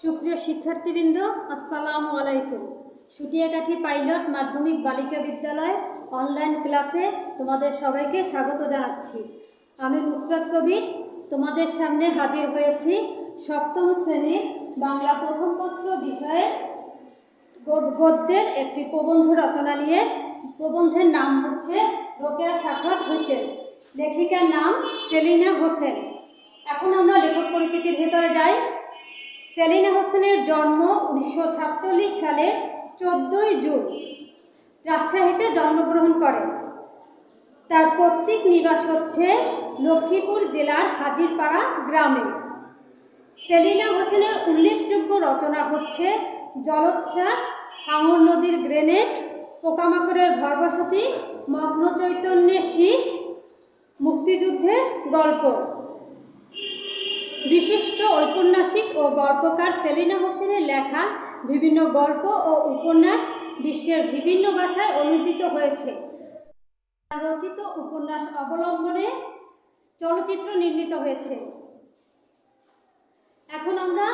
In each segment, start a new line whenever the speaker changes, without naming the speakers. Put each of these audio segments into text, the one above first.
সুপ্রিয় শিক্ষার্থীবৃন্দ, আসসালামু আলাইকুম। সুটিয়াকাঠি পাইলট মাধ্যমিক বালিকা বিদ্যালয় অনলাইন ক্লাসে তোমাদের সবাইকে স্বাগত জানাচ্ছি। আমি নুসরাত কবির তোমাদের সামনে হাজির হয়েছি সপ্তম শ্রেণীর বাংলা প্রথম পত্র বিষয়ে গদ্যের একটি প্রবন্ধ রচনা নিয়ে। প্রবন্ধের নাম হচ্ছে রোকেয়া সাখাওয়াত হোসেন, লেখিকার নাম সেলিনা হোসেন। এখন আমরা লেখক পরিচিতির ভেতরে যাই। সেলিনা হোসেনের জন্ম 1947 সালের 14 জুন, রাজশাহীতে জন্মগ্রহণ করেন। তার পৈতৃক নিবাস হচ্ছে লক্ষ্মীপুর জেলার হাজিরপাড়া গ্রামে। সেলিনা হোসেনের উল্লেখযোগ্য রচনা হচ্ছে জলোচ্ছ্বাস, হাঙর নদীর গ্রেনেড, পোকামাকড়ের ঘরবসতি, মগ্ন চৈতন্যের শীষ, মুক্তিযুদ্ধের গল্প। বিশিষ্ট ঔপন্যাসিক ও গল্পকার সেলিনা হোসেনের লেখা বিভিন্ন গল্প ও উপন্যাস বিশ্বের বিভিন্ন ভাষায় অনুদিত হয়েছে। রচিত উপন্যাস অবলম্বনে চলচ্চিত্র নির্মিত হয়েছে। এখন আমরা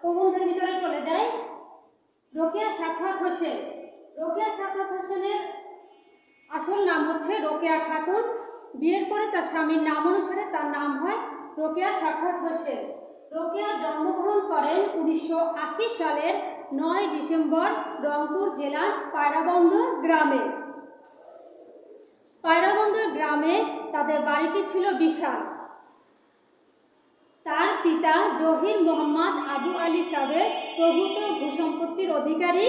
প্রবন্ধের ভিতরে চলে যাই। রোকেয়া সাখাওয়াত হোসেন। রোকেয়া সাখাওয়াত হোসেনের আসল নাম হচ্ছে রোকেয়া খাতুন। বিয়ের পরে তার স্বামীর নাম অনুসারে তার নাম হয় রোকেয়া সাখাওয়াত হোসেন। রোকেয়া জন্মগ্রহণ করেন 1980 সালের 9 ডিসেম্বর রংপুর জেলার পায়রাবন্দর গ্রামে। পায়রাবন্দর গ্রামে তাদের বাড়িটি ছিল বিশাল। তার পিতা জহির মোহাম্মদ আবু আলী সাবের প্রভূত ভূসম্পত্তির অধিকারী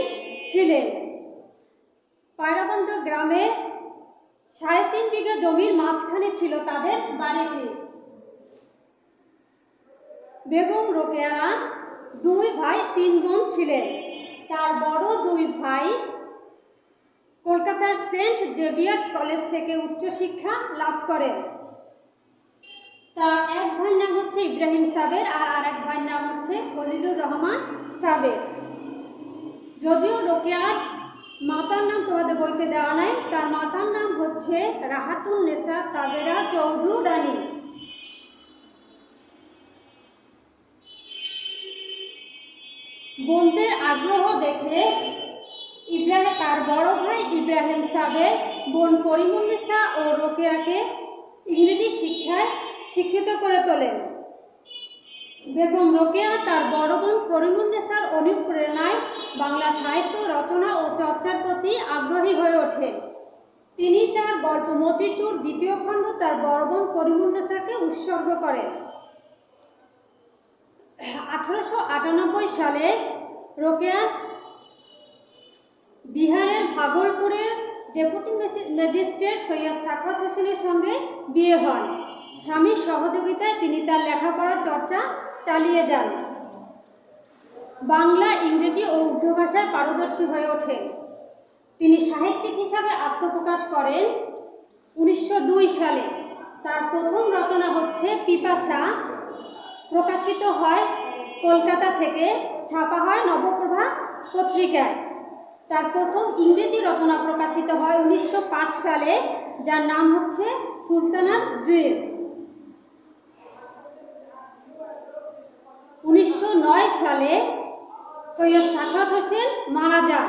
ছিলেন। পায়রাবন্দর গ্রামে 3.5 বিঘা জমির মাঝখানে ছিল তাদের বাড়িটি। বেগম রোকেয়ারা 2 ভাই 3 বোন ছিলেন। তার বড় 2 ভাই কলকাতার সেন্ট জেভিয়ার্স কলেজ থেকে উচ্চশিক্ষা লাভ করেন। তার এক ভাইয়ের নাম হচ্ছে ইব্রাহিম সাবের আর আরেক ভাইয়ের নাম হচ্ছে খলিলুর রহমান সাবের। যদিও রোকেয়ার মাতার নাম তোমাদের বইতে দেওয়া নাই, তার মাতার নাম হচ্ছে রাহাতুন নেসা সাবেরা চৌধুরানী। বোনদের আগ্রহ দেখে তার বড় ভাই ইব্রাহিম সাবের বোন করিমুন্নেসা ও রোকেয়াকে ইংরেজি শিক্ষায় শিক্ষিত করে তোলেন। বেগম রোকেয়া তার বড় বোন করিমুন্নেসার অনুপ্রেরণায় বাংলা সাহিত্য রচনা ও চর্চার প্রতি আগ্রহী হয়ে ওঠেন। তিনি তার গল্প মতিচুর 2য় খণ্ড তার বড় বোন করিমুন্নেসাকে উৎসর্গ করেন। 1898 সালে রোকেয়া বিহারের ভাগলপুরের ডেপুটি ম্যাজিস্ট্রেট সৈয়দ সাখাওয়াত হোসেনের সঙ্গে বিয়ে হন। স্বামীর সহযোগিতায় তিনি তার লেখাপড়ার চর্চা চালিয়ে যান। বাংলা, ইংরেজি ও উর্দু ভাষায় পারদর্শী হয়ে ওঠেন। তিনি সাহিত্যিক হিসাবে আত্মপ্রকাশ করেন 1902 সালে। তার প্রথম রচনা হচ্ছে পিপাসা, প্রকাশিত হয় কলকাতা থেকে, ছাপা হয় নবপ্রভা পত্রিকায়। তার প্রথম ইংরেজি রচনা প্রকাশিত হয় 1905 সালে, যার নাম হচ্ছে সুলতানাস ড্রিম। 1909 সালে সৈয়দ সাখাওয়াত হোসেন মারা যান।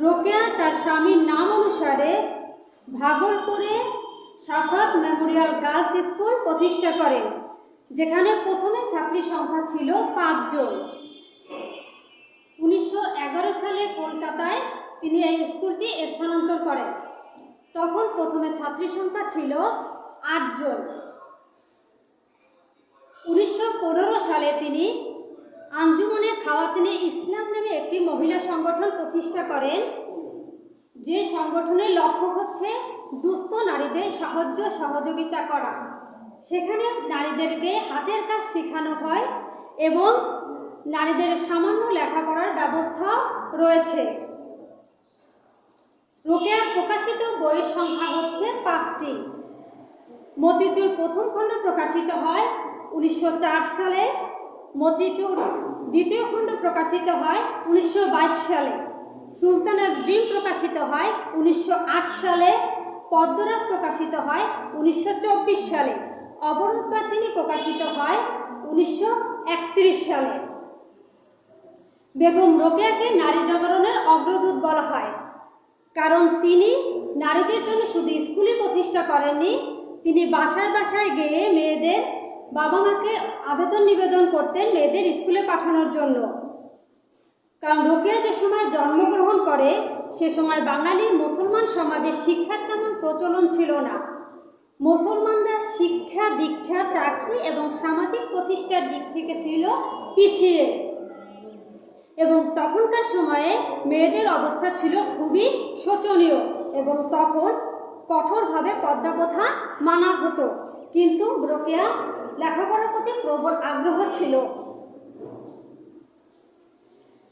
রোকেয়া তার স্বামীর নাম অনুসারে ভাগলপুরে সাখাওয়াত মেমোরিয়াল গার্লস স্কুল প্রতিষ্ঠা করেন, যেখানে প্রথমে ছাত্রী সংখ্যা ছিল 5 জন। 1911 সালে কলকাতায় তিনি এই স্কুলটি স্থানান্তর করেন। তখন প্রথমে ছাত্রী সংখ্যা ছিল 8 জন। 1915 সালে তিনি আঞ্জুমানে খাওয়াতিনে ইসলাম নামে একটি মহিলা সংগঠন প্রতিষ্ঠা করেন, যে সংগঠনের লক্ষ্য হচ্ছে দুস্থ নারীদের সাহায্য সহযোগিতা করা। সেখানে নারীদেরকে হাতের কাজ শেখানো হয় এবং নারীদের সামান্য লেখাপড়ার ব্যবস্থা রয়েছে। রোকেয়ার প্রকাশিত বইয়ের সংখ্যা হচ্ছে 5টি। মতিচুর প্রথম খণ্ড প্রকাশিত হয় 1904 সালে, মতিচুর 2য় খণ্ড প্রকাশিত হয় 1922 সালে, সুলতানাস ড্রিম প্রকাশিত হয় 1908 সালে, পদ্মরাগ প্রকাশিত হয় 1924 সালে, অবরোধ বাহিনী প্রকাশিত হয় 1931 সালে। বেগম রোকেয়াকে নারী জাগরণের অগ্রদূত বলা হয়, কারণ তিনি নারীদের জন্য শুধু স্কুলই প্রতিষ্ঠা করেননি, তিনি বাসায় বাসায় গিয়ে মেয়েদের বাবা মাকে আবেদন নিবেদন করতেন মেয়েদের স্কুলে পাঠানোর জন্য। কারণ রোকেয়া যে সময় জন্মগ্রহণ করে সে সময় বাঙালি মুসলমান সমাজে শিক্ষার তেমন প্রচলন ছিল না। মুসলমানরা শিক্ষা, দীক্ষা, চাকরি এবং সামাজিক প্রতিষ্ঠার দিক থেকে ছিল পিছিয়ে, এবং তখনকার সময়ে মেয়েদের অবস্থা ছিল খুবই শোচনীয় এবং তখন কঠোরভাবে পর্দা প্রথা মানা হতো। কিন্তু রোকেয়া লেখাপড়ার প্রতি প্রবল আগ্রহ ছিল।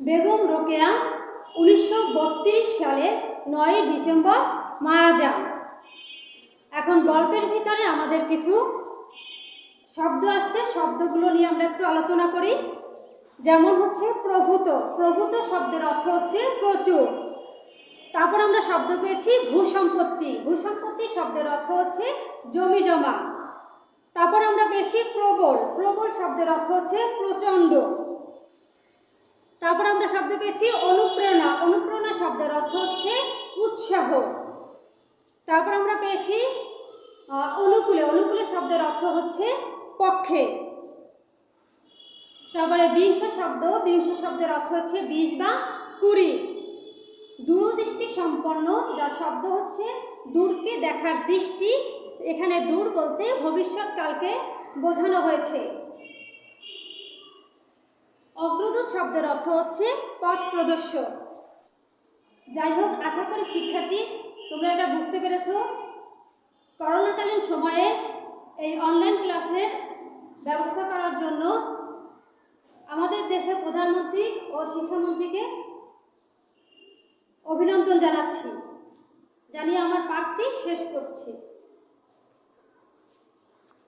বেগম রোকেয়া 1932 সালে 9 ডিসেম্বর মারা যান। এখন গল্পের ভিতরে আমাদের কিছু শব্দ আসছে, শব্দগুলো নিয়ে আমরা একটু আলোচনা করি। যেমন হচ্ছে প্রভূত। প্রভূত শব্দের অর্থ হচ্ছে প্রচুর। তারপর আমরা শব্দ পেয়েছি ভূসম্পত্তি। ভূসম্পত্তি শব্দের অর্থ হচ্ছে জমি জমা। তারপর আমরা পেয়েছি প্রবল। প্রবল শব্দের অর্থ হচ্ছে প্রচণ্ড। তারপর আমরা শব্দ পেয়েছি অনুপ্রেরণা। অনুপ্রেরণা শব্দের অর্থ হচ্ছে উৎসাহ। তারপর আমরা পেয়েছি অনুকূলে। অনুকূলে শব্দের অর্থ হচ্ছে পক্ষে। তারপরে বিংশ শব্দ। বিংশ শব্দের অর্থ হচ্ছে 20 বা 20। দূরদৃষ্টি সম্পন্ন, যার শব্দ হচ্ছে দূরকে দেখার দৃষ্টি। এখানে দূর বলতে ভবিষ্যৎকালকে বোঝানো হয়েছে। অগ্রদূত শব্দের অর্থ হচ্ছে পথ প্রদর্শক। যাই হোক, আশা করি শিক্ষার্থী তোমরা এটা বুঝতে পেরেছো। করোনাকালীন সময়ে এই অনলাইন ক্লাসের ব্যবস্থা করার জন্য আমাদের দেশের প্রধানমন্ত্রী ও শিক্ষামন্ত্রীকে অভিনন্দন জানাচ্ছি, জানিয়ে আমার পাঠটি শেষ করছি।